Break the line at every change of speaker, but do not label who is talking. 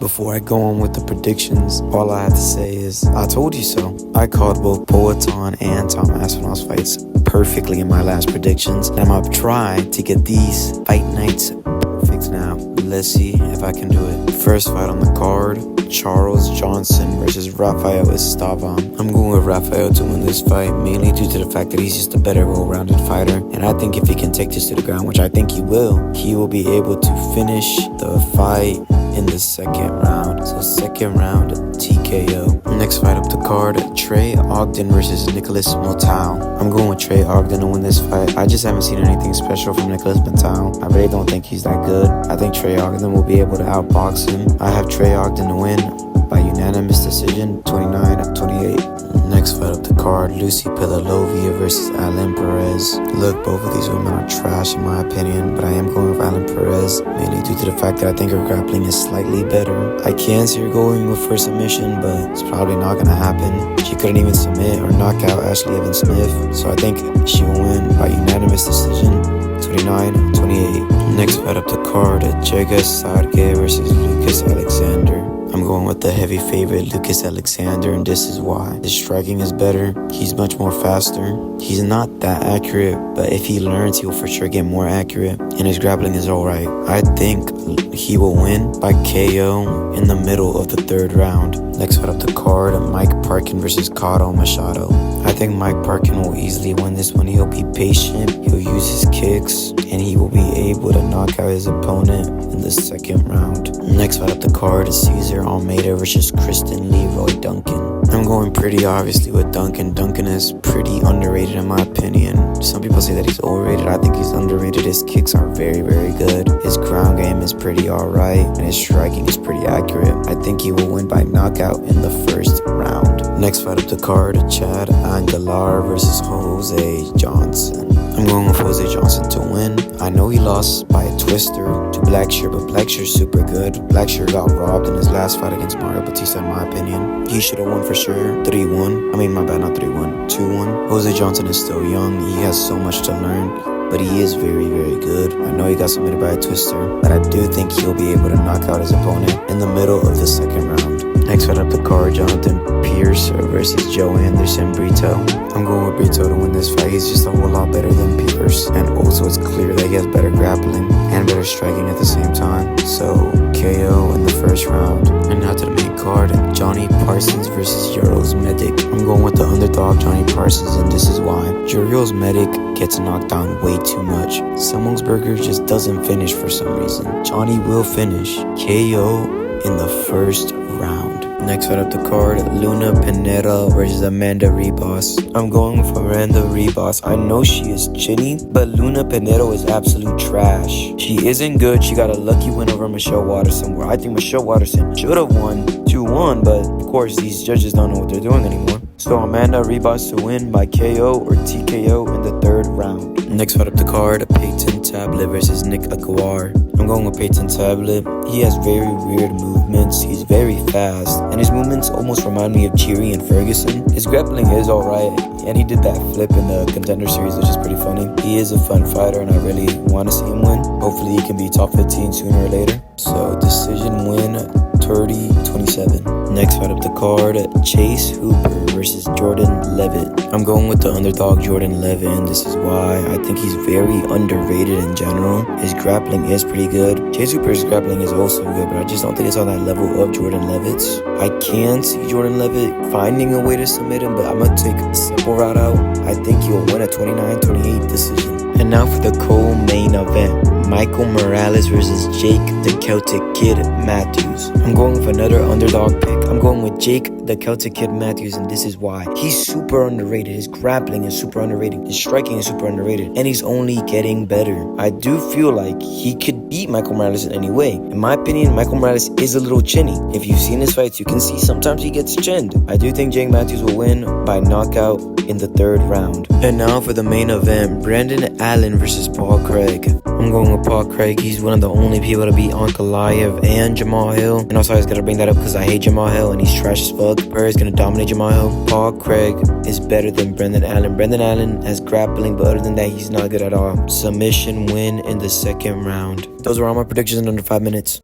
Before I go on with the predictions, all I have to say is, I told you so. I called both Poatan and Tom Aspinall's fights perfectly in my last predictions, and I'm gonna try to get these fight nights perfect now. Let's see if I can do it. First fight on the card, Charles Johnson versus Rafael Esteban. I'm going with Rafael to win this fight, mainly due to the fact that he's just a better well-rounded fighter, and I think if he can take this to the ground, which I think he will be able to finish the fight in the second round. So second round TKO. Next fight up the card, Trey Ogden versus Nicholas Motau. I'm going with Trey Ogden to win this fight. I just haven't seen anything special from Nicholas Motau. I really don't think he's that good. I think Trey Ogden will be able to outbox him. I have Trey Ogden to win by unanimous decision, 29-28. Next fight up the card, Lucy Pilalovia versus Alan Perez. Look, both of these women are trash in my opinion, but I am going with Alan Perez, mainly due to the fact that I think her grappling is slightly better. I can see her going with for submission, but it's probably not going to happen. She couldn't even submit or knock out Ashley Evans Smith, so I think she will win by unanimous decision, 29-28. Next fight up the card, Jega Sarge versus Lucas Alexander. I'm going with the heavy favorite, Lucas Alexander, and this is why. His striking is better. He's much more faster. He's not that accurate, but if he learns, he'll for sure get more accurate, and his grappling is alright. I think he will win by KO in the middle of the third round. Next fight up the card, Mike Parkin versus Cotto Machado. I think Mike Parkin will easily win this one. He'll be patient, he'll use his kicks, and he will be able to knock out his opponent in the second round. Next fight up the card is Cesar Almeida versus Kristen Leroy Duncan. I'm going pretty obviously with Duncan. Duncan is pretty underrated in my opinion. Some people say that he's overrated. I think he's underrated. His kicks are very, very good. His ground game is pretty alright, and his striking is pretty accurate. I think he will win by knockout in the first round. Next fight up the card, Chad Aguilar versus Jose Johnson. I'm going with Jose Johnson to win. I know he lost by a twister to Blackshear, but Blackshear's super good. Blackshear got robbed in his last fight against Mario Batista, in my opinion. He should have won for sure. 3-1. I mean, my bad, not 3-1. 2-1. Jose Johnson is still young. He has so much to learn, but he is very, very good. I know he got submitted by a twister, but I do think he'll be able to knock out his opponent in the middle of the second round. Next fight up the card, Jonathan Pierce versus Joe Anderson Brito. I'm going with Brito to win this fight. He's just a whole lot better than Pierce, and also it's clear that he has better grappling and better striking at the same time. So KO in the first round. And now to the main card, Johnny Parsons versus Urios Medic. I'm going with the underdog Johnny Parsons, and this is why. Urios Medic gets knocked down way too much. Semmelsberger just doesn't finish for some reason. Johnny will finish. KO in the first round. Next fight up the card, Luna Pineda versus Amanda Ribas. I'm going for Amanda Ribas. I know she is chinny, but Luna Pineda is absolute trash. She isn't good. She got a lucky win over Michelle Watterson, where I think Michelle Watterson should have won 2-1, but of course these judges don't know what they're doing anymore. So Amanda Ribas to win by KO or TKO in the third round. Next fight up the card, Peyton Tablet versus Nick Aguiar. I'm going with Peyton Tablet. He has very weird movements. He's very fast, and his movements almost remind me of Cheery and Ferguson. His grappling is alright, and he did that flip in the Contender Series, which is pretty funny. He is a fun fighter, and I really want to see him win. Hopefully he can be top 15 sooner or later. So decision win, 30-27. Next fight up the card, Chase Hooper versus Jordan Levitt. I'm going with the underdog Jordan Levitt, and this is why. I think he's very underrated in general. His grappling is pretty good. Chase Hooper's grappling is also good, but I just don't think it's on that level of Jordan Levitt's. I can see Jordan Levitt finding a way to submit him, but I'm going to take a simple route out. I think he'll win a 29-28 decision. And now for the co-main event, Michael Morales versus Jake the Celtic Kid Matthews. I'm going with another underdog pick. I'm going with Jake the Celtic Kid Matthews, and this is why. He's super underrated. His grappling is super underrated. His striking is super underrated, and he's only getting better. I do feel like he could beat Michael Morales in any way. In my opinion, Michael Morales is a little chinny. If you've seen his fights, you can see sometimes he gets chinned. I do think Jake Matthews will win by knockout in the third round. And now for the main event, Brandon Allen versus Paul Craig. I'm going with Paul Craig. He's one of the only people to beat Ankalaev and Jamal Hill. And also I just gotta bring that up because I hate Jamal Hill and he's trash as fuck. Pereira's gonna dominate Jamal Hill. Paul Craig is better than Brandon Allen. Brandon Allen has grappling, but other than that, he's not good at all. Submission win in the second round. Those are all my predictions in under 5 minutes.